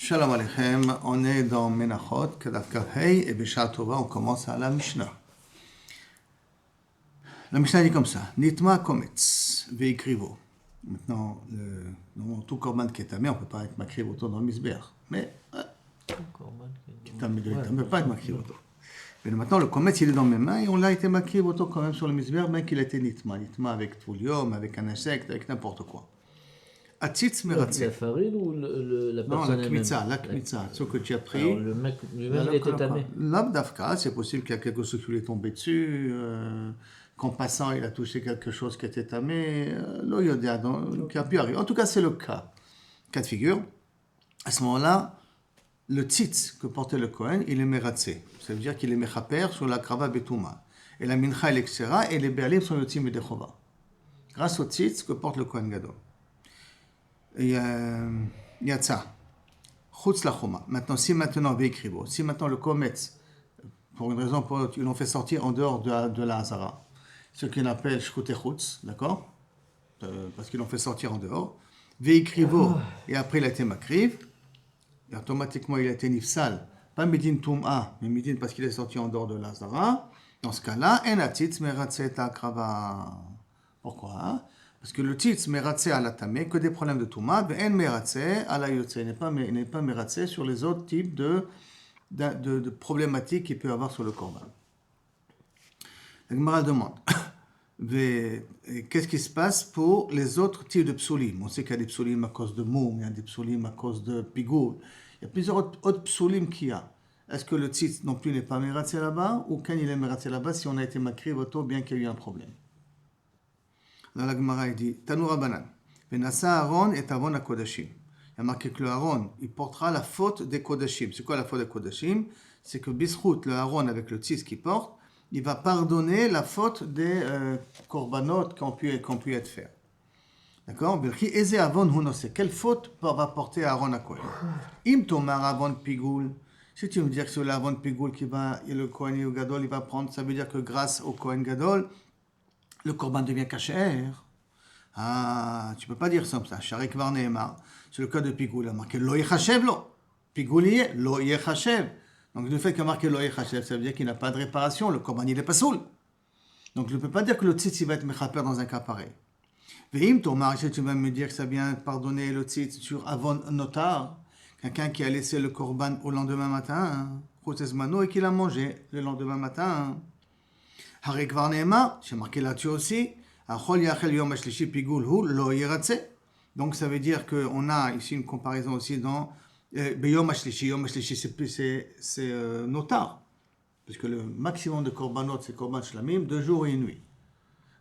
Shalom Aleichem, on est dans Menachot, Kedaf Kavhei, et Bishah Tova, on commence à la Mishnah. La Mishnah dit comme ça, Nitma Kometz, Veikrivo. Maintenant, dans tout korban qui est tamé, on ne peut pas être makriv auto dans le misbeach. Mais, qui est tamé, on ne peut pas être makriv auto. Mais maintenant, le kometz, il est dans mes mains, et on l'a été makriv auto quand même sur le misbeach, bien qu'il ait été nitma. Nitma avec toulium, avec un insecte, avec n'importe quoi. Atzitz meratze. La farine ou la personne non, la kmitza, ce que tu as pris. Alors, le mec lui-même, il était tamé. L'abdavka, c'est possible qu'il y a quelque chose qui lui est tombé dessus, qu'en passant, il a touché quelque chose qui était tamé, l'oyodia, qui a pu arriver. En tout cas, c'est le cas. Cas de figure. À ce moment-là, le tzitz que portait le Kohen, il est meratze. Ça veut dire qu'il est mechaper sur la krava betouma. Et la mincha, etc. Et les berlim sont yotzim et dechova. Grâce au tzitz que porte le Kohen Gadol. Il y a ça. Chutz la choma. Maintenant, si maintenant, veikrivo, si maintenant le kometz, pour une raison ou pour l'autre, ils l'ont fait sortir en dehors de la hazara, ce qu'on appelle shkut et chutz, d'accord, parce qu'ils l'ont fait sortir en dehors, veikrivo, et après il a été makriv, et automatiquement il a été nifsal, pas midin tum'a, mais midin parce qu'il est sorti en dehors de la hazara, dans ce cas-là, en atzitz meratze akrava. Pourquoi? Parce que le tzitz meratze à la tamé, que des problèmes de touma, ben en meratze à la yotze, n'est pas meratze sur les autres types de problématiques qu'il peut y avoir sur le korban. La Gemara demande, qu'est-ce qui se passe pour les autres types de psulim? On sait qu'il y a des psulim à cause de moum, il y a des psulim à cause de pigoul, il y a plusieurs autres psulim qu'il y a. Est-ce que le tzitz non plus n'est pas meratze là-bas, ou quand il est meratze là-bas si on a été makriv auto, bien qu'il y ait eu un problème? Dans la Gemara, il dit Tanoura Banan. Venasa Aaron et Avon à Kodashim. Il y a marqué que le Aaron, il portera la faute des Kodashim. C'est quoi la faute des Kodashim? C'est que Bisrout, le Aaron avec le tzitz qu'il porte, il va pardonner la faute des korbanot qui ont pu être faits. D'accord? Quelle faute va porter Aaron à Kohen? Im Tomar Avon Pigoul. Si tu me dis que c'est l'Avon Pigoul qui va, et le Kohen Gadol, il va prendre, ça veut dire que grâce au Kohen Gadol, le korban devient kasher. Ah, tu peux pas dire ça comme ça. Sharik var ne'emar. C'est le cas de Pigoul. Il a marqué lo yechashev lo. Pigoul y est, lo yechashev. Donc le fait qu'il a marqué lo yechashev, ça veut dire qu'il n'a pas de réparation. Le korban, il est pas soul. Donc je ne peux pas dire que le tzitz va être mechaper dans un cas pareil. Ve'im tomar, si tu vas me dire que ça vient pardonner le tzitz sur avon notar, quelqu'un qui a laissé le korban au lendemain matin, chotezmano, et qui l'a mangé le lendemain matin. Harik var ne'emar, j'ai marqué là-dessus aussi, donc ça veut dire qu'on a ici une comparaison aussi dans Yom HaShlishi. Yom HaShlishi c'est notar, parce que le maximum de korbanot c'est korban shlamim, 2 jours et 1 nuit.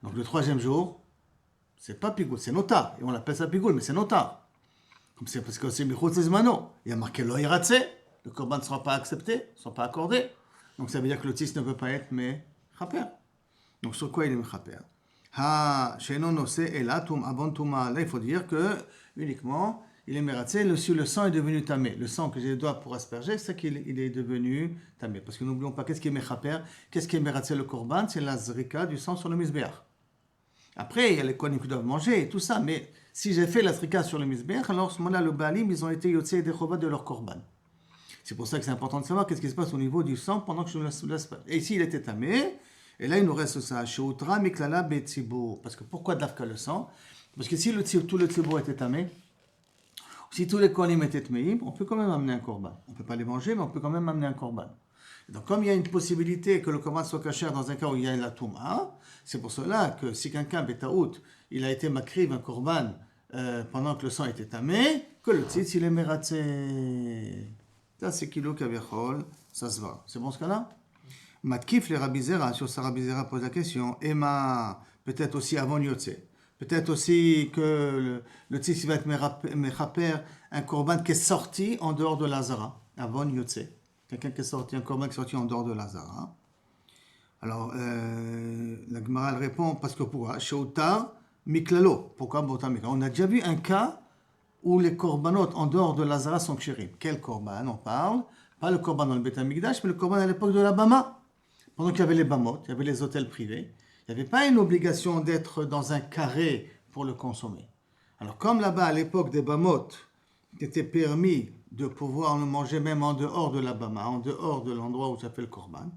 Donc le 3e jour, c'est pas pigoul, c'est notar, et on l'appelle ça pigoul, mais c'est notar. Comme c'est parce que c'est michot zmano. Il y a marqué lo yiratze, le korban ne sera pas accepté, ne sera pas accordé. Donc ça veut dire que le tzitz ne peut pas être mais chaper. Donc sur quoi il est mechaper? Là, il faut dire que uniquement il est meratze si le sang est devenu tamé. Le sang que j'ai les doigts pour asperger, c'est qu'il est devenu tamé. Parce que n'oublions pas, qu'est-ce qui est mechaper? Qu'est-ce qui est meratze le korban? C'est la zrika du sang sur le misbeach. Après, il y a les kohanim qui doivent manger et tout ça, mais si j'ai fait la zrika sur le misbeach, alors à ce moment-là, le baalim, ils ont été yotze et dechova de leur korban. C'est pour ça que c'est important de savoir qu'est-ce qui se passe au niveau du sang pendant que je le laisse pas. Et ici, il était tamé. Et là, il nous reste ça. Sheutra miklala betzibur. Parce que pourquoi d'afka le sang? Parce que si tout le tzibur était tamé, si tous les kohanim étaient tmeim, on peut quand même amener un korban. On ne peut pas les manger, mais on peut quand même amener un korban. Donc, comme il y a une possibilité que le korban soit kasher dans un cas où il y a la touma, c'est pour cela que si quelqu'un, betaout, il a été makriv un korban pendant que le sang était tamé, que le tzitz, il est meratze. Ça, c'est kilo kavichol, ça se va. C'est bon ce cas-là? Matkif les Rabbi Zera, sur sa Rabbi Zera pose la question, Emma, peut-être aussi avant Yotze, peut-être aussi que le tzitz va être mechaper, un korban qui est sorti en dehors de l'Azara, avant Yotze. Quelqu'un qui est sorti, un korban qui est sorti en dehors de l'Azara. Alors, la Gemara elle répond, parce que pourquoi? Sheutar miklalo. Pourquoi Bota miklalo? On a déjà vu un cas où les korbanot en dehors de l'Azara sont kshérim. Quel korban on parle? Pas le korban dans le Beth Amikdash, mais le korban à l'époque de la Bama. Pendant qu'il y avait les bamot, il y avait les hôtels privés, il n'y avait pas une obligation d'être dans un carré pour le consommer. Alors comme là-bas, à l'époque des bamot, t'était permis de pouvoir le manger même en dehors de la bama, en dehors de l'endroit où ça fait le korban.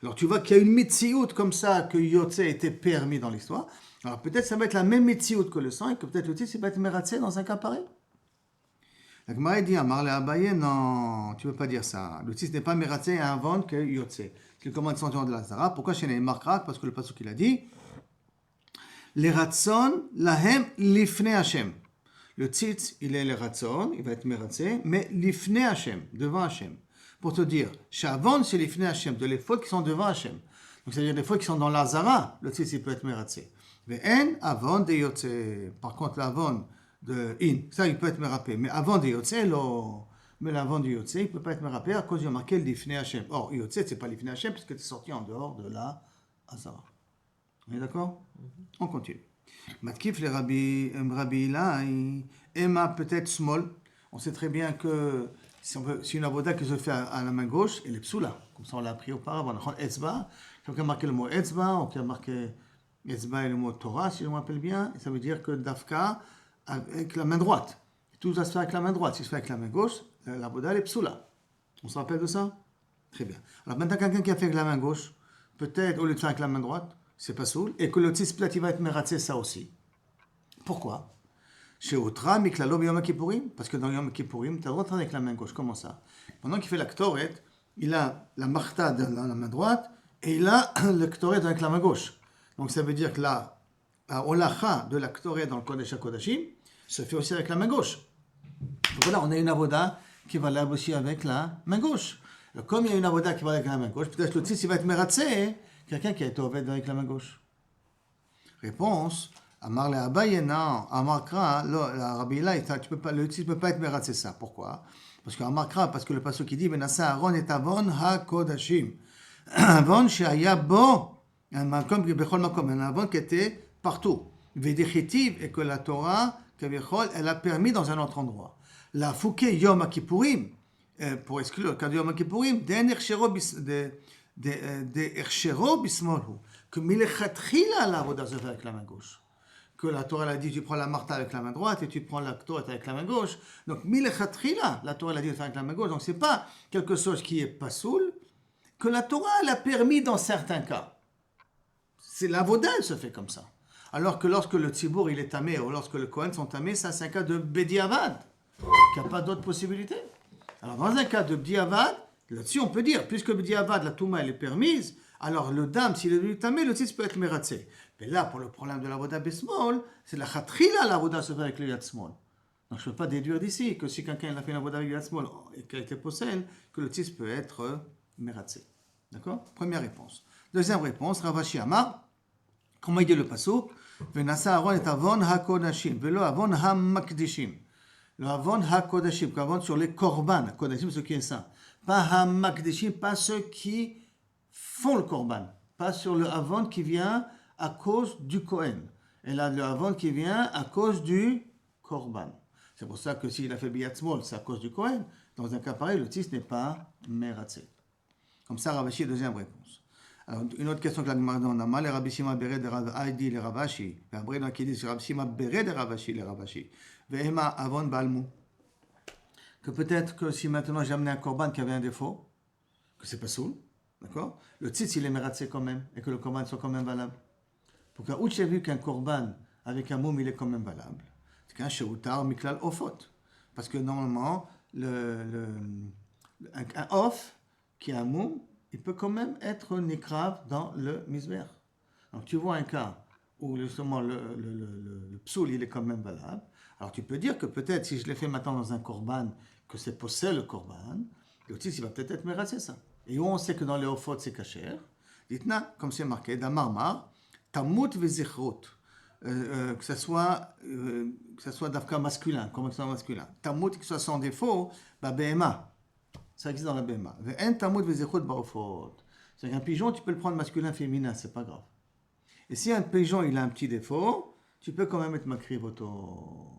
Alors tu vois qu'il y a une mitziout comme ça, que yotze était permis dans l'histoire. Alors peut-être ça va être la même mitziout que le sang, et que peut-être le tzitz va être meratzé dans un cas pareil. La Gemara dit à Marle Abaye, non, tu ne peux pas dire ça. Le tzitz n'est pas meratzé avant que yotze. C'est le commandement de la Zara. Pourquoi chez les markrak? Parce que le pasuk il a dit, les ratson lahem lifne Hashem. Le tzitz, il est le ratson, il va être meratzé, mais lifne Hashem, devant Hashem. Pour te dire, Shavon, c'est l'ifne Hashem, de les fautes qui sont devant Hashem. Donc, c'est-à-dire les fautes qui sont dans la Zara, le tzitz, il peut être meratzé. Ve'en avon de yotze. Par contre, l'avon de in, ça, il peut être merapé. Mais avant de yotze, mais l'avon de yotze, il ne peut pas être merapé à cause du marqué l'ifne Hashem. Or, yotze, ce n'est pas l'ifne Hashem, puisque tu es sorti en dehors de la Zara. On est d'accord? On continue. Matkif le Rabbi Ilai, Emma peut-être small. On sait très bien que si une avoda qui se fait à la main gauche, elle est psoula. Comme ça on l'a appris auparavant. On a etzba. Quelqu'un a marqué le mot etzba, ou qui a marqué etzba et le mot Torah, si je me rappelle bien. Et ça veut dire que dafka avec la main droite. Tout ça se fait avec la main droite. Si se fait avec la main gauche, l'avoda elle est psoula. On se rappelle de ça? Très bien. Alors maintenant quelqu'un qui a fait avec la main gauche, peut-être au lieu de faire avec la main droite, c'est pas soul, et que le tzitz plat il va être meratzé ça aussi. Pourquoi? Chez Outra, Miklalo, Yom Kippourim, parce que dans Yom Kippourim, tu as le droit de faire avec la main gauche. Comment ça? Pendant qu'il fait la ktoret, il a la marta dans la main droite, et il a le ktoret avec la main gauche. Donc ça veut dire que la olacha de la ktoret dans le Kodesh HaKodashim se fait aussi avec la main gauche. Donc voilà, on a une avoda qui va là aussi avec la main gauche. Alors, comme il y a une avoda qui va avec la main gauche, peut-être que le tzitz il va être meratzé, quelqu'un qui a été oved avec la main gauche. Réponse, Amar le Abaye, non, Amar Kra, la Rabbi Ilai, le tzitz ne peut pas être meratzé ça. Pourquoi? Parce que Amar Kra, parce que le pasuk qui dit, Benassa Aaron et Avon ha-kodashim. Avon she'aya bo, un makom bechol makom, un avon qui était partout. Vedichitiv, et que la Torah, elle a permis dans un autre endroit. La fouké Yom Kippourim, pour exclure le cas de Yom Kippourim, d'un erchero que milechatchila la avoda se fait avec la main gauche. Que la Torah a dit tu prends la marta avec la main droite et tu prends la ktoret avec la main gauche. Donc milechatchila, la Torah a dit de faire avec la main gauche. Donc c'est pas quelque chose qui est pas soul, que la Torah l'a permis dans certains cas. C'est l'avoda, elle se fait comme ça. Alors que lorsque le tzibour il est tamé ou lorsque le kohen sont tamés, ça c'est un cas de bediavad, qu'il n'y a pas d'autre possibilité. Alors dans un cas de bediavad, là-dessus, on peut dire, puisque le diavad, la touma, elle est permise, alors le dam, s'il est venu tamer, le tzitz peut être meratzé. Mais là, pour le problème de la voda besmol, c'est la chatrila, la voda se fait avec le yad smol. Donc je ne peux pas déduire d'ici que si quelqu'un a fait la voda avec le yad smol et qu'il a été possède, que le tzitz peut être meratzé. D'accord? Première réponse. Deuxième réponse, Ravashi Amar, comment il dit le pasuk? Venasa Aaron et avon ha-kodashim, velo avon ha-makdishim. Le avon ha-kodashim, avon sur les korban, kodashim, ce qui est saint. Pas ha-makdishim, pas ceux qui font le korban. Pas sur le avon qui vient à cause du Kohen. Et là, le avon qui vient à cause du korban. C'est pour ça que s'il a fait biyat smol, c'est à cause du Kohen. Dans un cas pareil, le tzitz n'est pas meratzé. Comme ça, Ravashi, deuxième réponse. Alors, une autre question que la Gemara donne. Amal le Rabbi Shima Bered de Aïdi le Ravashi. Et après, donc, il dit Rabbi Shima Bered de Ravashi le Ravashi. Ve'ema avon balmu. Que peut-être que si maintenant j'ai amené un korban qui avait un défaut, que c'est pas soul, d'accord? Le tzitz il est meratzé quand même, et que le korban soit quand même valable. Pour qu'un ouch ait vu qu'un korban avec un moum il est quand même valable, c'est qu'un sheutar miklal ofot. Parce que normalement, un off qui a un moum, il peut quand même être nikrav dans le misber. Donc tu vois un cas où justement le psoul il est quand même valable. Alors tu peux dire que peut-être si je l'ai fait maintenant dans un korban, que c'est possède le korban, le tzitz il va peut-être être meratzé ça. Et où on sait que dans les ofot c'est kasher, dites-na, comme c'est marqué, dans Marmar, tamut vezichrut, que ce soit d'afka masculin, comme ça masculin. Tamut qui soit sans défaut, bah behema, ça existe dans la behema. Ve'en tamut vezichrut ba'ofot. C'est qu'un pigeon tu peux le prendre masculin, féminin, c'est pas grave. Et si un pigeon il a un petit défaut, tu peux quand même être makriv auto.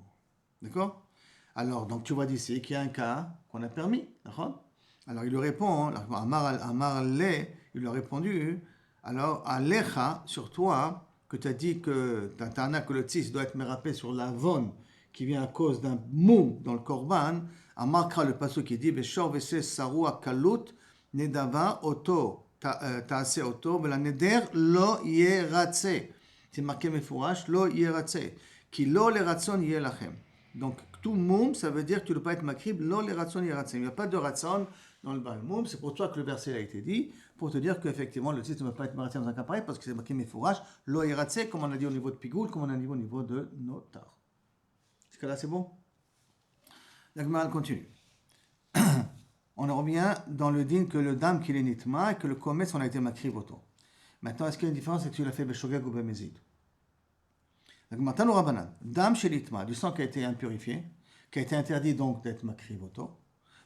D'accord? Alors, donc tu vois d'ici qu'il y a un cas qu'on a permis. D'accord? Alors il lui répond, Amar Le, il lui a répondu, alors Alecha, sur toi, que tu as dit que que le tzitz doit être mérapé sur l'avon qui vient à cause d'un moum dans le korban, Amarkra le passage qui dit Beshor vese sarua kalut nedava oto taase oto vela neder lo yeratse. C'est marqué mefourash lo yeratse. Ki lo le ratson yelachem. Donc tout moum, ça veut dire que tu ne dois pas être makrib lo le ratson yeratse. Il n'y a pas de ratson dans le bal moum. C'est pour toi que le verset a été dit, pour te dire qu'effectivement le titre ne va pas être maratse dans un cas pareil, parce que c'est marqué mefourash lo yeratse, comme on a dit au niveau de pigoul, comme on a dit au niveau de notar. Jusqu'à là, c'est bon? La Gemara continue. On revient dans le din que le dam qu'il est nitma et que le kometz on a été makriv auto. Maintenant, est-ce qu'il y a une différence si tu l'as fait beshogeg ou bemezid? La Gemara tanu rabanan. Dam chez nitma, du sang qui a été impurifié, qui a été interdit donc d'être makriv auto.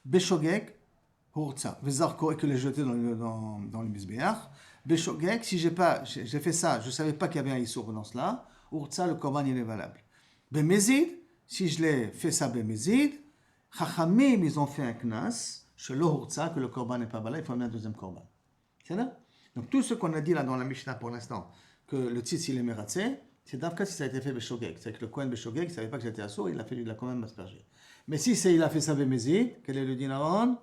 Beshogeg, hurtza, vezarko, et que les jeter dans le misbeach. Beshogeg, si j'ai fait ça, je ne savais pas qu'il y avait un issour dans cela, hurtza, le korban il est valable. Bemezid, si je l'ai fait ça bemezid, Chachamim, ils ont fait un knas, chez l'Ohurtza, que le korban n'est pas valable, il faut amener un deuxième korban. C'est là? Donc tout ce qu'on a dit là dans la Mishnah pour l'instant, que le tzitz il est mératze, c'est d'Afka si ça a été fait beshogeg. C'est que le Kohen beshogeg, il ne savait pas que j'étais assourd, il a quand même aspergé. Mais si il a fait ça bemezid, quel est le din Aaron?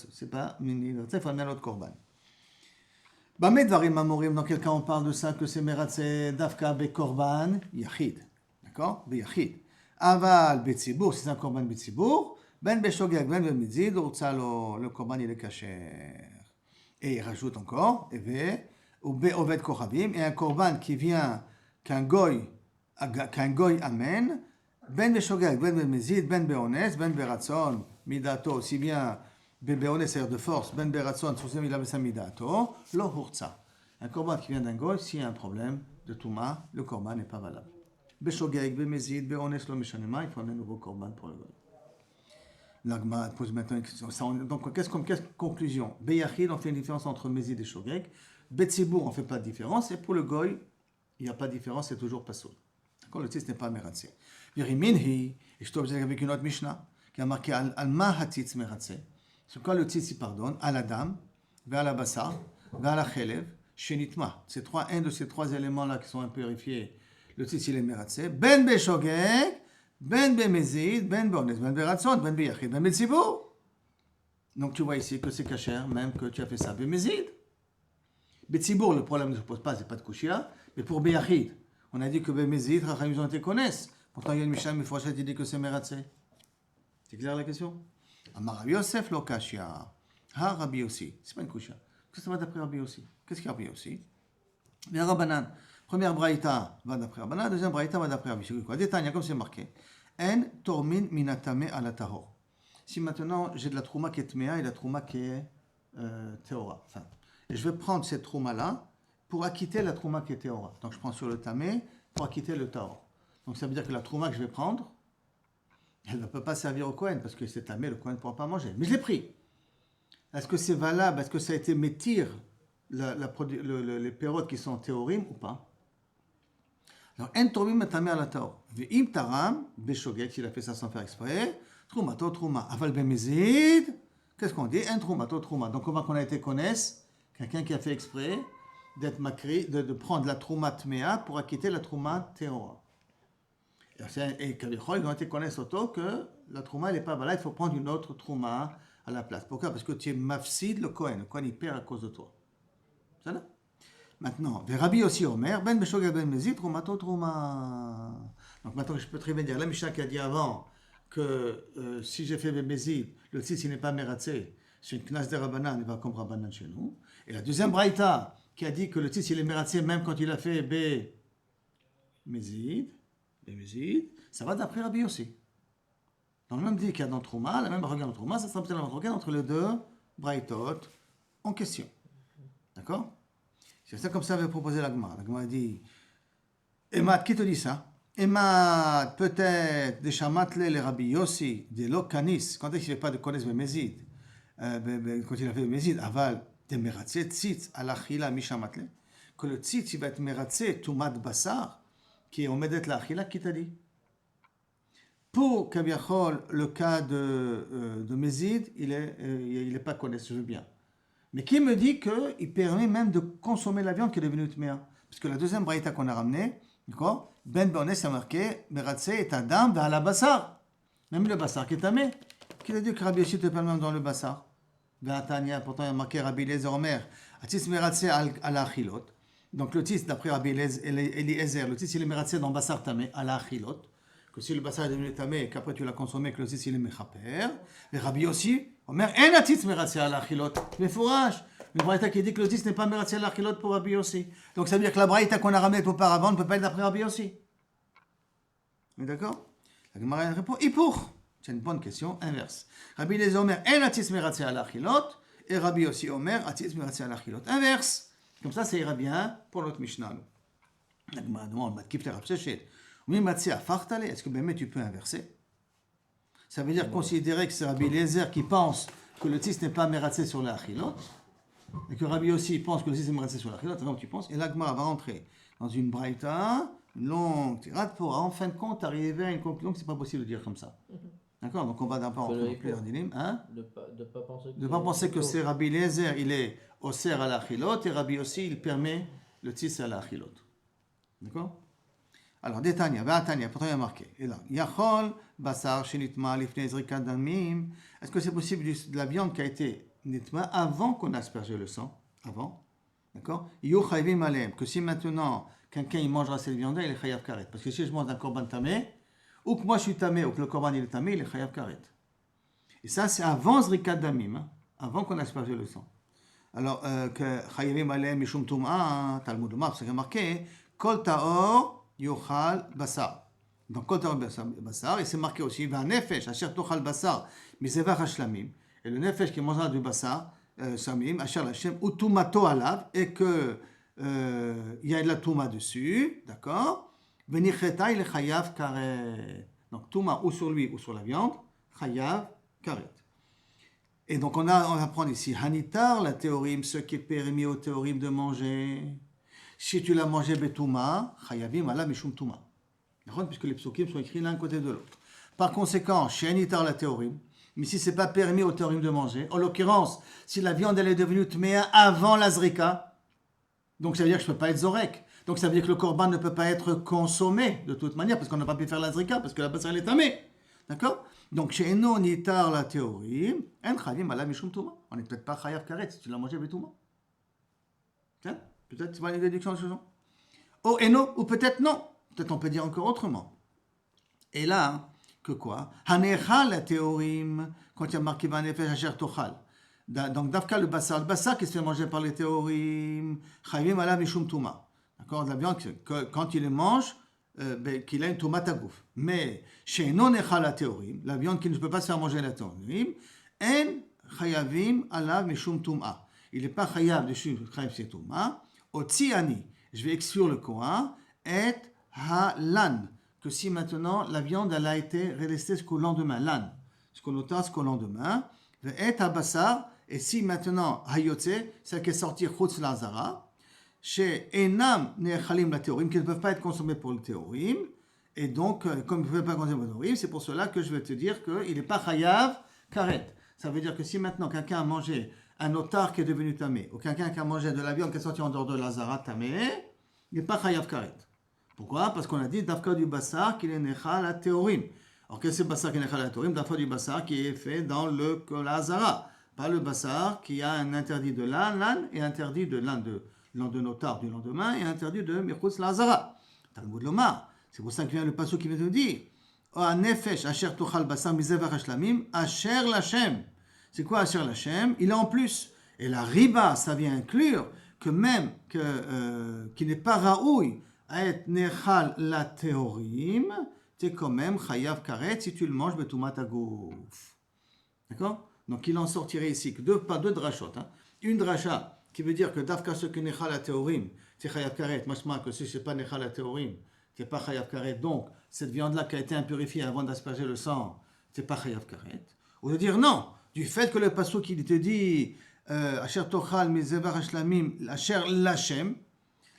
C'est pas mini, il faut amener un autre korban. Bamé dvarim amorim, dans quel cas on parle de ça, que c'est mératze d'Afka be korban yachid. D'accord? Be yachid. Aval betzibour, si c'est un korban betzibour, ben beshogeg, ben bemezid, le korban il est caché. Et il rajoute encore, ou be oved kochavim, et un korban qui vient qu'un goy amène, ben beshogeg, ben bemezid, ben beones, ben beratson, midato, aussi bien beones, c'est-à-dire de force, ben beratson, sous il avait sa midato, lo hurtza. Un korban qui vient d'un goy, s'il y a un problème de touma, le korban n'est pas valable. Beshogeg, bemezid, beones, lo mishanema, il faut un nouveau korban pour le goy. L'agma pose maintenant une question. Donc, qu'est-ce conclusion? Beyachid, on fait une différence entre mezid et shogeg. Betzibour, on ne fait pas de différence. Et pour le goy, il n'y a pas de différence, c'est toujours pas soul. D'accord? Le tzitz n'est pas meratze. Viriminhi, et je t'observe avec une autre Mishnah, qui a marqué al-ma hatzitz meratze. C'est quoi le tzitz, il pardonne? À la dame, vers la bassa, vers la chelev, shenitma. C'est un de ces trois éléments-là qui sont impurifiés. Le tzitz, il est meratze. Ben beshogeg, ben bemezid, ben beones, ben beratson, ben beyachid, ben betzibour. Donc tu vois ici que c'est kasher, même que tu as fait ça. Bemezid. Betzibour, le problème ne se pose pas, c'est pas de kushia. Mais pour beyachid, on a dit que bemezid, rachamim ont été connaissent. Pourtant il y a une Mishnah, mais Fouachet dit que c'est meratze. C'est clair la question? Amar Rabbi Yosef lo kashia. Ha Rabbi Yossi. C'est pas une kushia. Qu'est-ce que ça va d'après Rabbi Yossi? Qu'est-ce qu'il y a Rabbi Yossi? Mais Rabbanan. Première braïta va d'après Rabbanan, deuxième braïta va d'après Rabbi Yossi. Quoi? Détail, comme c'est marqué. En tormin minatame ala tahor. Si maintenant j'ai de la trouma qui est tmea et la trouma qui est théora. Enfin, et je vais prendre cette trouma-là pour acquitter la trouma qui est théora. Donc je prends sur le tamé pour acquitter le tahor. Donc ça veut dire que la trouma que je vais prendre, elle ne peut pas servir au Kohen parce que c'est tamé, le Kohen ne pourra pas manger. Mais je l'ai pris. Est-ce que c'est valable? Est-ce que ça a été métir les pérodes qui sont théorim ou pas? Alors, en tomim matamé à la taor. Ve'im taram, beshogeg, s'il a fait ça sans faire exprès, troumato trouma. Aval bemezid, qu'est-ce qu'on dit? En troumato trouma. Donc, on voit qu'on a été connaisse, quelqu'un qui a fait exprès d'être makri, de prendre la trouma tmea pour acquitter la trouma théora. Et Kavichol, ils ont été connaisse auto que la trouma, elle n'est pas valable, il faut prendre une autre trouma à la place. Pourquoi? Parce que tu es mafsid le Kohen. Le Kohen, il perd à cause de toi. C'est ça? Maintenant, Rabbi aussi Omer, ben beshogeg ben mezid, troumato trouma. Donc maintenant, je peux très bien dire, la Mishnah qui a dit avant que si j'ai fait ben mezid, le tzitz il n'est pas meratze, c'est une knas de Rabbanan, il va comme Rabbanan chez nous. Et la deuxième braïta qui a dit que le tzitz il est meratze même quand il a fait be mezid, ça va d'après Rabbi aussi. Dans le même dit qu'il y a dans Trouma, la même regard dans Trouma, ça sera peut-être la même regard entre les deux braïtot en question. D'accord? C'est ça comme ça avait proposé la Gemara. La Gemara dit, Emad, qui te dit ça? Emad, peut-être, des chamatle les Rabbi Yossi, des lokanis, quand est-ce qu'il n'y a pas de kones bemezid, quand il a fait bemezid, aval, des meratze, tzitz, alachila, mishamatle, que le tzitz, il va être meratze, tumat basar, qui est omedet la achila, qui t'a dit? Pour Kaviachol, le cas de mezid, il est pas kones, je veux bien. Mais qui me dit qu'il permet même de consommer la viande qui est devenue tméa? Parce que la deuxième braïta qu'on a ramenée, D'accord? Ben Bonnet, c'est marqué, Meratse et Adam, vers la Bassar. Même le Bassar qui est tamé. Qui a dit que Rabbi Yossi te parle même dans le Bassar? Tania, pourtant il y a marqué Rabbi Eliezer Omer, Atis Meratse à la Achilot. Donc le titre, d'après Rabbi Eliezer, le titre il est Meratse dans Bassar tamé, à la Achilot. Que si le Bassar est devenu tamé et qu'après tu l'as consommé, que le titre il est Mechaper. Et Rabbi Yossi, Omer, en Atis Meratse à la Achilot. Mais fourrage. Une braïta qui dit que le 10 n'est pas Meratse à l'Achilot pour Rabbi Yossi. Donc ça veut dire que la braïta qu'on a ramenée auparavant ne peut pas être d'après Rabbi Yossi. On est d'accord? La Gemara répond Hippour. C'est une bonne question, inverse. Rabbi Eliezer Omer, en atis Meratse à l'Achilot. Et Rabbi Yossi Omer, atis Meratse à l'Achilot. Inverse. Comme ça ira bien pour notre Mishnah. La Gemara demande Kifter Rapsechet. Oui, Matse à Fartale. Est-ce que même tu peux inverser? Ça veut dire considérer que c'est Rabbi Eliezer qui pense que le 10 n'est pas Meratse sur l'Achilot. Et que Rabbi aussi pense que le système est resté sur la khilot, donc tu penses, et l'Agma va rentrer dans une braïta, une longue tirade pour en fin de compte arriver à une conclusion que c'est pas possible de dire comme ça. D'accord? Donc on va d'abord en plusieurs dinim, hein? De pas penser que c'est Rabbi Eliezer, il est au ser à la khilot, et Rabbi aussi, il permet le tis à la khilot. D'accord? Alors, Détania, pourtant il y a marqué. Et là, Yachol, Basar, Shinitma, Lifnei Zrikat Damim. Est-ce que c'est possible de la viande qui a été nitma avant qu'on asperge le sang? Avant. D'accord? Yochayvim alem. Que si maintenant quelqu'un il mangera cette viande-là, il est chayav karet. Parce que si je mange un korban tamé, ou que moi je suis tamé, ou que le korban il est tamé, il est chayav karet. Et ça, c'est avant Zrikat Damim, hein, avant qu'on asperge le sang. Alors, que chayavim alem, mishum tum'a, Talmud Omar, c'est marqué, kol ta'or, yochal basar. Donc, kol ta'or basar, et c'est marqué aussi, va nefesh, asher tochal basar, misevach hashlamim. Et le nefesh qui mangera du basar, samim, asher lachem, ou tumato alav, et que il y a de la touma dessus, d'accord? Venicheta, il est chayav karet. Donc, touma ou sur lui ou sur la viande, chayav karet. Et donc, on va prendre ici, hanitar, la théorime, ce qui est permis aux théorimes de manger. Si tu l'as mangé betouma, chayavim ala mishum touma. D'accord? Puisque les psukim sont écrits l'un côté de l'autre. Par conséquent, chez hanitar, la théorime, mais si ce n'est pas permis au théorime de manger, en l'occurrence, si la viande elle est devenue tméa avant la zrika, donc ça veut dire que je ne peux pas être zorek. Donc ça veut dire que le korban ne peut pas être consommé de toute manière, parce qu'on n'a pas pu faire la zrika, parce que la basar elle est tamée. D'accord? Donc chez Eno nitar la théorie, en chavim ala mishum touma. On n'est peut-être pas chayav karet si tu l'as mangé betouma. Tiens, peut-être tu vas une déduction de ce genre. Oh Eno, ou peut-être non. Peut-être on peut dire encore autrement. Et là, que quoi? Hanechal la théorime, quand il y a marqué Vanefesh Asher Tochal. Donc, Dafka le bassar qui se fait manger par les théorimes, Chayvim ala mishum touma. D'accord? La viande, quand il les mange, qu'il a une touma tagouf. Mais, chez non echal la théorime, la viande qui ne peut pas se faire manger la théorime, en chayavim ala mishum touma. Il n'est pas chayav de chayav c'est touma. Otziani, je vais exclure le Kohen, et halan. Que si maintenant la viande elle a été restée jusqu'au lendemain, l'âne, jusqu'au lendemain, et bassar, et si maintenant hayotse, celle qui est sortie chutz lazara, chez enam nechalim la théorime, qui ne peuvent pas être consommées pour le théorime, et donc comme ils ne peuvent pas consommer pour le théorime, c'est pour cela que je vais te dire qu'il n'est pas chayav karet. Ça veut dire que si maintenant quelqu'un a mangé un otar qui est devenu tamé, ou quelqu'un qui a mangé de la viande qui est sortie en dehors de lazara tamé, il n'est pas chayav karet. Pourquoi? Parce qu'on a dit Dafka du Bassar qui est Nechal la théorime. Alors, qu'est-ce que c'est Bassar qui est Nechal la théorime? Dafka du Bassar qui est fait dans le Kolazara. Pas le Bassar qui a un interdit de l'âne et interdit de l'âne de notar du lendemain et interdit de Mirchutz Lazara. Talmud Lomar. C'est pour ça que vient le passage qui vient de dire Nefesh Asher Tochal Bassar Mizevar Hashlamim Asher Lachem. C'est quoi Asher Lachem? Il est en plus. Et la riba, ça vient inclure que même qui n'est pas raoui à être nechal la théorime, tu es quand même chayav karet si tu le manges betoumat agouf. D'accord? Donc il en sortirait ici que pas deux drachot. Hein. Une dracha qui veut dire que dafka ce que nechal la théorime, c'est chayav karet. Mashma que si c'est pas nechal la théorime, tu n'es pas chayav karet. Donc cette viande-là qui a été impurifiée avant d'asperger le sang, tu n'es pas chayav karet. Ou de dire non, du fait que le pasuk qui te dit asher tochal mizevar hashlamim asher lachem.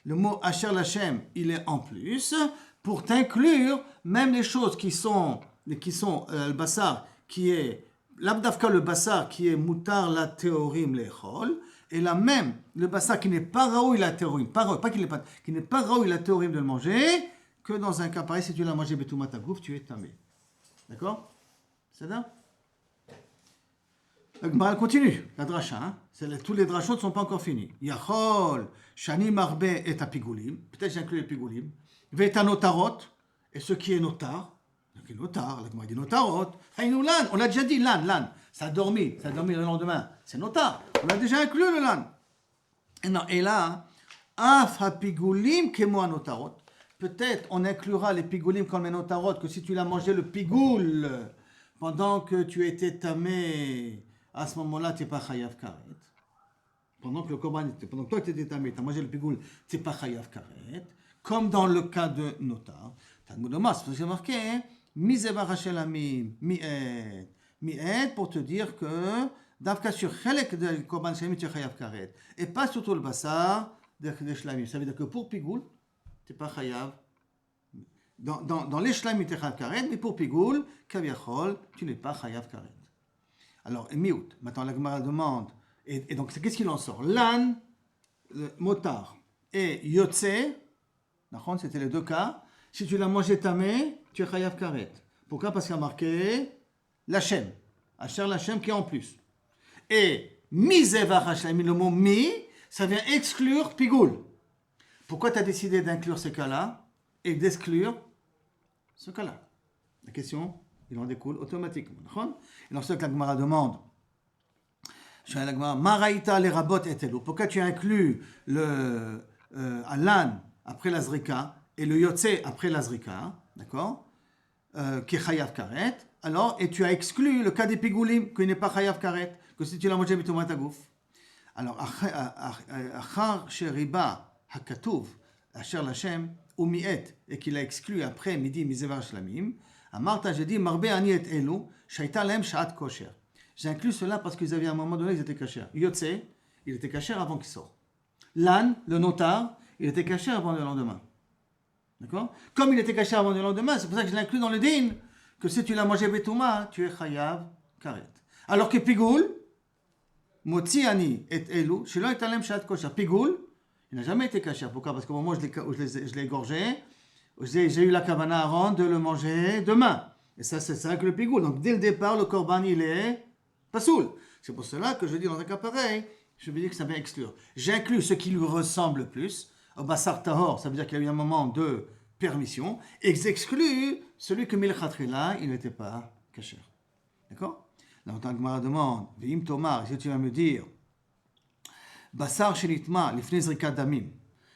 Le mot Asher Lachem, il est en plus pour t'inclure même les choses qui sont le bassar, qui est l'abdafka le bassar, qui est mutar la théorime lechol, et là même le bassar qui n'est pas raoui la théorime, pas qu'il n'est pas, qui n'est pas raoui la théorime de le manger, que dans un cas pareil, si tu l'as mangé Betoumat Agouf, tu es tamé. D'accord? C'est ça? La Gemara continue, la dracha. Hein? Tous les drachot ne sont pas encore finis. Yachol, Shani Marbe et Apigoulim. Peut-être j'inclus les Pigoulim. Veta Notarot, et ce qui est notar. Donc, notar, la Gemara dit Notarot. Haïnou lan, on l'a déjà dit, lan. Ça a dormi le lendemain. C'est notar. On a déjà inclus le lan. Et là, Af Apigoulim Kemo Notarot. Peut-être on inclura les Pigoulim comme les Notarot, que si tu l'as mangé le Pigoul pendant que tu étais tamé. À ce moment-là, tu n'es pas chayav karet. Pendant que toi tu étais tamé, tu as mangé le pigoul, tu n'es pas chayav karet. Comme dans le cas de notar. Talmud Omas, c'est marqué, Mizevar Hashel Amim, mi'ed, pour te dire que, davka sur chelek de korban shlamim, tu es chayav karet. Et pas sur tout le bassar de shlamim. Ça veut dire que pour pigoul, tu n'es pas chayav. Dans les shlamim, tu es chayav karet, mais pour pigoul, kaviachol, tu n'es pas chayav karet. Alors, miout, maintenant la Gemara demande, et donc qu'est-ce qu'il en sort? Lan, le motard, et yotse, c'était les deux cas. Si tu l'as mangé tamé, tu es chayav karet. Pourquoi? Parce qu'il y a marqué l'Hachem, Asher l'Hachem qui est en plus. Et mizevar Hachem, le mot mi, ça vient exclure pigoul. Pourquoi tu as décidé d'inclure ces cas-là et d'exclure ce cas-là? La question, il en découle automatiquement. Et dans ce que la Gemara demande, Maraïta les rabot et telo. Pourquoi tu inclus le Alan après la Zrika et le Yotse après la Zrika, d'accord, qui est Chayav Karet, alors, et tu as exclu le cas des Pigoulim, qui n'est pas Chayav Karet, que si tu l'as mangé Bitomat Agouf. Alors, Achar Sheriba Hakatuv, Asher Lachem, ou Miet, et qu'il a exclu après Midi Mizevar Shlamim. Amarta, j'ai dit, Marbe Ani et Elu, Shaita Lem Shaat Kosher. J'inclus cela parce qu'ils avaient à un moment donné, ils étaient cachers. Yotse, il était cacher avant qu'il sorte. Lan, le notar, il était caché avant le lendemain. D'accord? Comme il était caché avant le lendemain, c'est pour ça que je l'inclus dans le din, que si tu l'as mangé Betouma, tu es Chayav Karet. Alors que Pigoul, Motzi Ani et Elu, Shelo Italem Shaat Kosher. Pigoul, il n'a jamais été caché. Pourquoi? Parce qu'au moment où je l'ai égorgé, j'ai eu la kavana Aaron de le manger demain. Et ça, c'est ça que le pigoul. Donc, dès le départ, le korban, il est pas soul. C'est pour cela que je dis dans un cas pareil, je veux dire que ça vient exclure. J'inclus ce qui lui ressemble le plus. Au Bassar Tahor, ça veut dire qu'il y a eu un moment de permission. Et j'exclus celui que Milchatrila, il n'était pas caché. D'accord? Là, en tant que Gemara demande, Vim Tomar, si tu vas me dire, Bassar Shelitma, l'ifnei zrikat damim,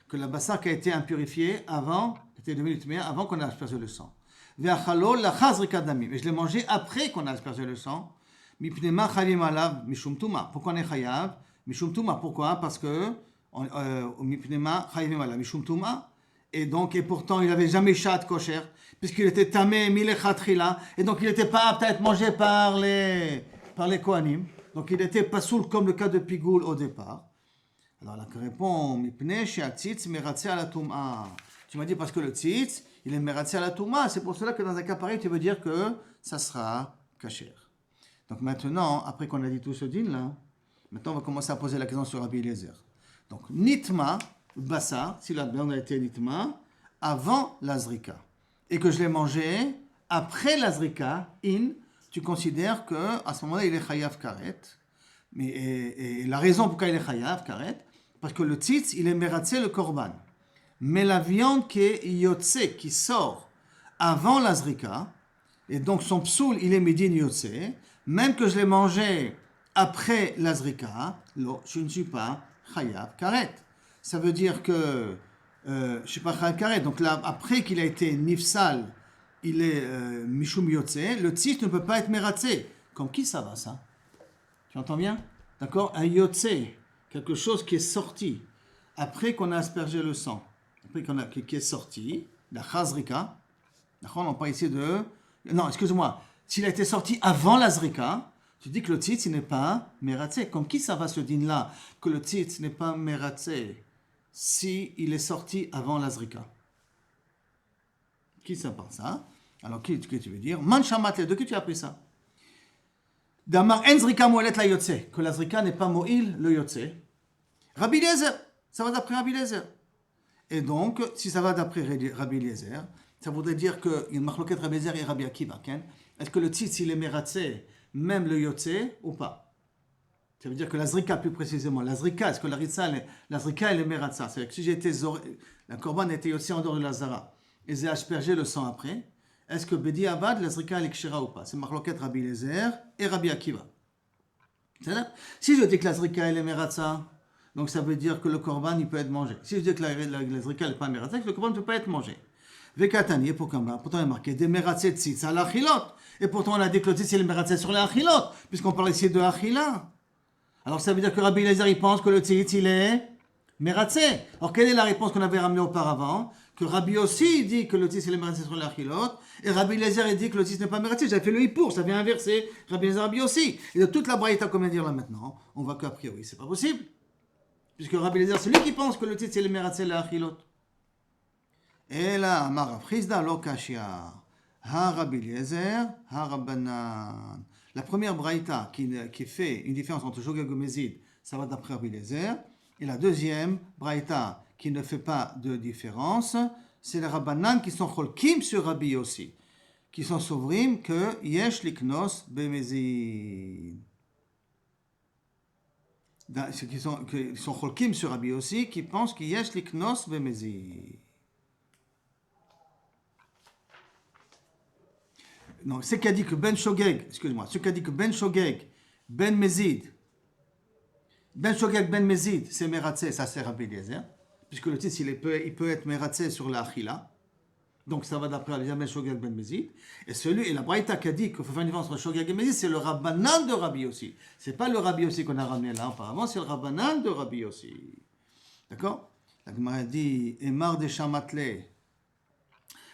que la bassar qui a été impurifiée avant, était devenu tméa avant qu'on ait aspergé le sang. Ve'achalol lachaz zrikat damim, et je l'ai mangé après qu'on a aspergé le sang. Mipnema chavim alav mishum tuma. Pourquoi on est chayav? Mishum tuma. Pourquoi? Parce que mipnema chavim alav mishum tuma. Et donc, et pourtant, il n'avait jamais chat kosher, puisqu'il était tamé milechatrila, et donc il n'était pas apte à être mangé par les kohanim. Donc il n'était pas soul comme le cas de Pigoul au départ. Alors la répond, mipne she'atzitz meratze ala tum'a. Tu m'as dit parce que le tzitz, il est meratze ala tum'a. C'est pour cela que dans un cas pareil, tu veux dire que ça sera kasher. Donc maintenant, après qu'on a dit tout ce din là, maintenant on va commencer à poser la question sur Rabbi Eliezer. Donc nitma, bassa, si la viande a été nitma, avant la zrika, et que je l'ai mangé après la zrika, tu considères que à ce moment-là il est chayav karet. Mais et la raison pourquoi il est chayav karet, parce que le tzitz il est meratze le korban. Mais la viande qui est yotse, qui sort avant la zrika, et donc son psoul il est midin yotse, même que je l'ai mangé après la zrika, je ne suis pas chayav karet. Ça veut dire que je ne suis pas chayav karet. Donc là, après qu'il a été nifsal, il est mishum yotse, le tzitz ne peut pas être meratze. Comme qui ça va ça? Tu entends bien? D'accord? Un yotse, quelque chose qui est sorti après qu'on a aspergé le sang, après qui est sorti, la chazrika, d'accord? On parle ici de... Non, excuse-moi. S'il a été sorti avant la zrika, tu dis que le tzitz n'est pas meratze. Comme qui ça va ce din-là que le tzitz n'est pas meratze si il est sorti avant la zrika? Qui ça parle ça? Alors, qui tu veux dire? Man shamat, de qui tu as appris ça? Damar en zrika moelet la yotse, que la zrika n'est pas mo'il le yotse. Rabbi Eliezer, ça va d'après Rabbi Eliezer. Et donc, si ça va d'après Rabbi Eliezer, ça voudrait dire qu'il y a une machloket Rabbi Eliezer et Rabbi Akiva. Est-ce que le tzitz, il est meratzé, même le yotze, ou pas? Ça veut dire que la zrika, plus précisément, la zrika, est-ce que la zrika, elle est meratza? C'est-à-dire que si la korban était yotze en dehors de la zara, et j'ai aspergé le sang après, est-ce que Bedi Abad, la zrika, elle est kshira ou pas? C'est machloket Rabbi Eliezer et Rabbi Akiva. C'est-à-dire, si je dis que la zrika, elle est meratza, donc ça veut dire que le korban, il peut être mangé. Si je dis que la zrika, elle n'est pas meratza, le korban ne peut pas être mangé. Vekatani, pourtant il est marqué des meratzé tzitz à l'achilot. Et pourtant on a dit que le tzitz, il est meratzé sur l'achilot, puisqu'on parle ici de achila. Alors ça veut dire que Rabbi Eliezer, il pense que le tzitz, il est meratzé. Alors quelle est la réponse qu'on avait ramenée auparavant? Que Rabbi aussi dit que le tzitz, il est meratzé sur l'achilot, et Rabbi Eliezer, il dit que le tzitz n'est pas meratzé. J'avais fait le hipour, ça vient inverser. Rabbi Eliezer, Rabbi aussi. Et de toute la braïta qu'on vient de dire là maintenant, on voit qu'a priori, c'est pas possible. Puisque Rabbi Eliezer, c'est lui qui pense que le tzitz, il est meratzé l'achilot. Et là, Amar Frisda lo kashia, ha Rabbi Eliezer, ha Rabbanan. La première braïta qui fait une différence entre Shogeg et Mezid, ça va d'après Rabbi Eliezer. Et la deuxième braïta qui ne fait pas de différence, c'est les Rabbanan qui sont cholkim sur Rabbi Yossi, qui sont souvrim que yesh liknos bemezid. Qui sont cholkim sur Rabbi Yossi, qui pensent qu'il yesh liknos bemezid. Non, c'est qui a dit que Ben Shogeg, excuse-moi, ce qui a dit que Ben Shogeg, Ben Mezid, c'est Meratzé, ça c'est Rabbi Eliezer, puisque le titre il peut être Meratzé sur la Achila, donc ça va d'après Ben Shogeg, Ben Mezid, et la Braïta qui a dit qu'il faut faire une différence entre Shogeg et Mezid, c'est le Rabbanan de Rabbi Yossi. C'est pas le Rabbi Yossi qu'on a ramené là auparavant, c'est le Rabbanan de Rabbi Yossi. D'accord? La Gemara dit, Emar de Shamatle,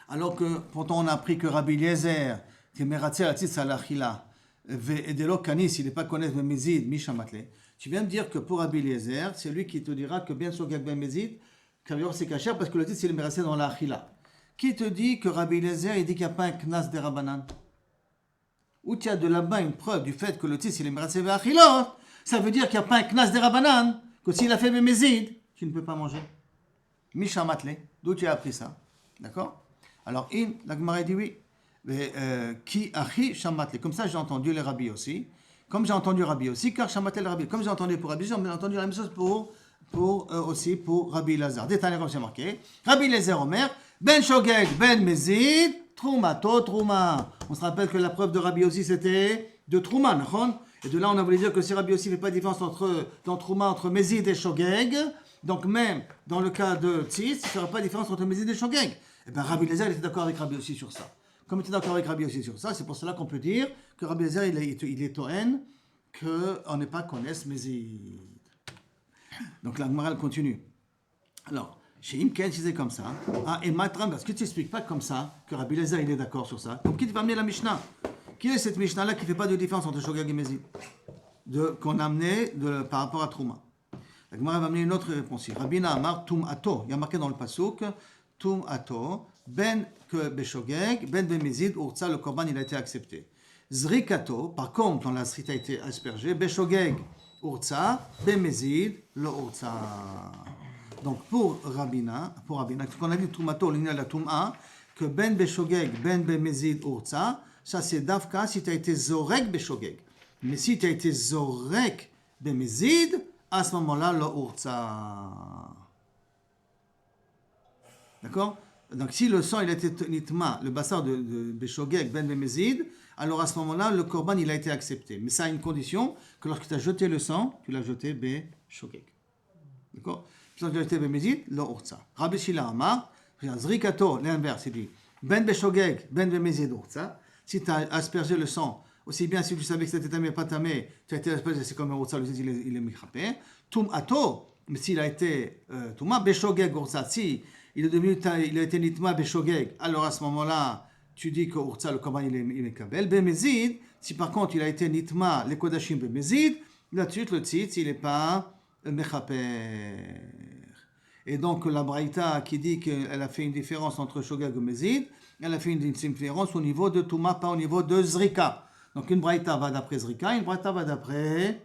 alors que pourtant on a appris que Rabbi Eliezer, qui est meratzé la tzitz à l'achila, et de l'okanis, il n'est pas connaître le mezid, mishamatle. Tu viens me dire que pour Rabbi Eliezer, c'est lui qui te dira que bien sûr, ben mezid, kavior c'est caché parce que le tzitz il est meratzé dans l'achila. Qui te dit que Rabbi Eliezer, il dit qu'il n'y a pas un knas de Rabbanan? Ou tu as de là-bas une preuve du fait que le tzitz il est meratzé vers l'achila, ça veut dire qu'il n'y a pas un knas de Rabbanan, que s'il a fait ben mezid, tu ne peux pas manger. Mishamatle, d'où tu as appris ça? D'accord? Alors, la Gemara dit oui. Qui achi shamatle. Comme ça, j'ai entendu les rabbis aussi. Comme j'ai entendu Rabbi aussi, car shamatle le rabbi. Comme j'ai entendu pour Rabbi, j'ai entendu la même chose aussi pour Rabbi Elazar. Détaillé comme c'est marqué. Rabbi Elazar Omer, ben shogeg, ben mezid, troumato, trouma. On se rappelle que la preuve de Rabbi aussi c'était de trouma, non? Et de là, on a voulu dire que si Rabbi aussi ne fait pas de différence dans trouma entre mezid et shogeg, donc même dans le cas de tzitz, il ne fera pas de différence entre mezid et shogeg. Et bien Rabbi Elazar était d'accord avec Rabbi aussi sur ça. Comme il était d'accord avec Rabbi aussi sur ça, c'est pour cela qu'on peut dire que Rabbi Elazar il est toen, qu'on n'est pas connaisse mezid. Donc la Gemara continue. Alors, chez Imken, si c'est comme ça, et Matram, parce que tu n'expliques pas comme ça que Rabbi Elazar il est d'accord sur ça. Donc qui va amener la Mishnah? Qui est cette Mishnah-là qui ne fait pas de différence entre Shogeg et Mezid qu'on a amené par rapport à Trouma? La Gemara va amener une autre réponse. Rabbi Amar Tum Ato, il y a marqué dans le pasuk Tum Ato, ben que Beshogeg, ben Bemezid, Urtsa, le Korban il a été accepté. Zrikato, par contre, quand la srita a été aspergée, Beshogeg, Urtsa, Bemezid, le Urtsa. Donc pour Rabina, quand on a dit Tumato, l'union de la Tum'a, que ben Beshogeg, ben Bemezid, Urtsa, ça c'est Davka si tu as été Zorek Beshogeg. Mais si tu as été Zorek Bemezid, à ce moment-là, le Urtsa. D'accord? Donc si le sang il a été nitma, le bassin de Beshogeg, ben Bemezid, alors à ce moment-là, le korban il a été accepté. Mais ça a une condition, que lorsque tu as jeté le sang, tu l'as jeté Beshogeg. D'accord? Lorsque tu as jeté Bemezid, le Urtsa. Rabbi Shila Amar, Zrikato, l'inverse, il dit, ben Beshogeg, ben Bemezid, Urtsa. Si tu as aspergé le sang, aussi bien si tu savais que c'était tamé, pas tamé, tu as été aspergé, c'est comme un Urtsa, il est mikrapé. Tum Ato, mais s'il a été Tuma, Beshogeg, Urtsa, si il a été nitma Beshogeg, alors à ce moment-là, tu dis que Urtsa, le korban, il est mekabel. Bemezid, si par contre il a été nitma, les kodashim Bemezid, là-dessus, le tzitz, il n'est pas mechaper. Et donc la Braïta qui dit qu'elle a fait une différence entre Shogeg et Mezid, elle a fait une différence au niveau de Touma, pas au niveau de Zrika. Donc une Braïta va d'après Zrika, une Braïta va d'après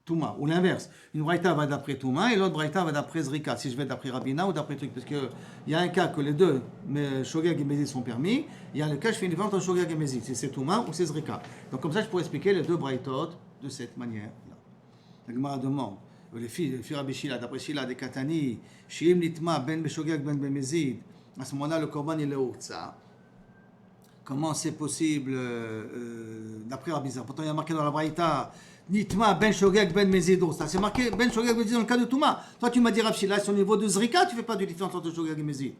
Touma, ou l'inverse. Une braïta va d'après Touma et l'autre braïta va d'après Zrika, si je vais d'après Rabina ou d'après truc. Parce qu'il y a un cas que les deux, mais Shogeg et Mézid sont permis. Il y a le cas, je fais une différence entre Shogeg et Mézid. Si c'est Touma ou c'est Zrika. Donc comme ça, je pourrais expliquer les deux braïtot de cette manière. La Gemara demande, les filles Rabbi Shila, d'après Shila, des Katani, Shim Nitma, Ben Beshogeg, Ben Bemezid. À ce moment-là, le Korban il est Urtsa. Comment c'est possible d'après Rabbi Zar? Pourtant, il y a marqué dans la braïta. Nitma ben shogeg ben mezido. Ça c'est marqué ben shogeg ben mezido dans le cas de Touma. Toi tu m'as dit Rav Shila, c'est au niveau de Zrika, tu fais pas de différence entre shogeg et mezid.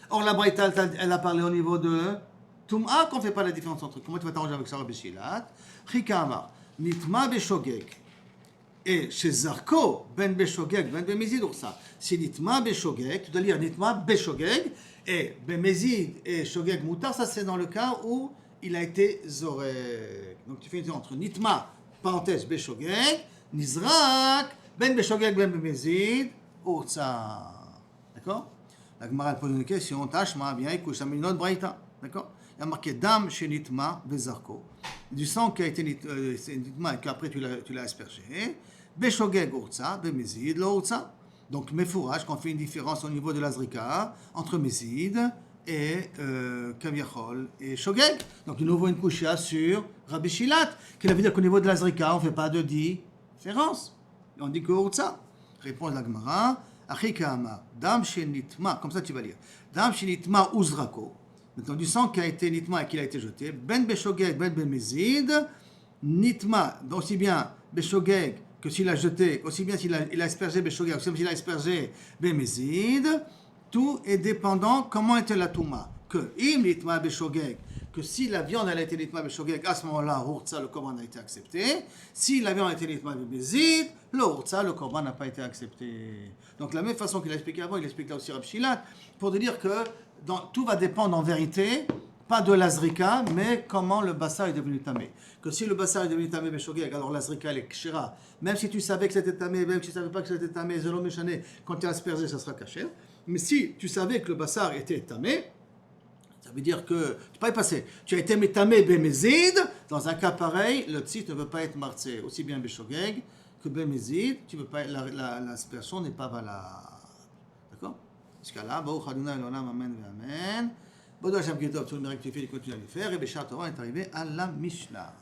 Or la Braïta elle a parlé au niveau de Touma qu'on fait pas la différence entre. Comment tu vas t'arranger avec ça Rav Shila? Chika amar nitma be shogeg. Et chez Zarko ben be shogeg ben be mezid ça. C'est nitma be shogeg, tu dois lire nitma be shogeg et be mezid et shogeg mutar, ça c'est dans le cas où il a été zorek. Donc tu fais une différence entre nitma parenthèse Beshogeg, Nizrak, Ben Beshogeg, Ben Bemezid, Urtsa. D'accord? La Gemara pose une question, Tashma, bien écoute, ça met une autre braïta. D'accord? Il y a marqué Dam Shenitma Bezarko. Du sang qui a été nitma et qu'après tu l'as aspergé. Beshogeg, Urtsa, Bemezid, l'Urtsa. Donc, Mefourach, qu'on fait une différence au niveau de la Zrika entre Mezid et Kaviachol et Shogeg. Donc, de nouveau une couchia sur Rabbi Shilat, qui veut dire qu'au niveau de la Zrika, on ne fait pas de différence. On dit que Urtsa. Réponse de la Gemara, Achika Amar, Dam Shenitma, comme ça tu vas lire. Dam Shenitma Uzrako. Maintenant, du sang qui a été nitma et qui a été jeté, Ben Beshogeg, Ben Bemezid, nitma, aussi bien Beshogeg que s'il a jeté, aussi bien s'il a aspergé Beshogeg, aussi bien s'il a aspergé Bemezid, tout est dépendant comment était la Touma. Que im nitma Beshogeg, que si la viande elle a été nitma Beshogeg, à ce moment-là, Urtsa, le korban a été accepté. Si la viande a été nitma Bemezid, le Urtsa, le korban n'a pas été accepté. Donc, la même façon qu'il a expliqué avant, il explique là aussi Rav Shilat, pour dire que tout va dépendre en vérité, pas de l'azrika, mais comment le bassar est devenu tamé. Que si le bassar est devenu tamé beshogeg, alors l'azrika elle est kshira. Même si tu savais que c'était tamé, même si tu ne savais pas que c'était tamé, zélo méchané, quand tu as aspergé, ça sera caché. Mais si tu savais que le bassar était tamé, ça veut dire que tu peux pas y passer. Tu as été tamé bemezid, dans un cas pareil, le tzit ne veut pas être martzé, aussi bien beshogeg que bemezid, l'aspersion n'est pas valable. D'accord? Jusqu'à là, Baruch Adonai Elohim, Amen et Amen. Bon, Hashem Kitov, tu me rectifies, continue à le faire. Et Béchar Torah est arrivé à la Mishnah.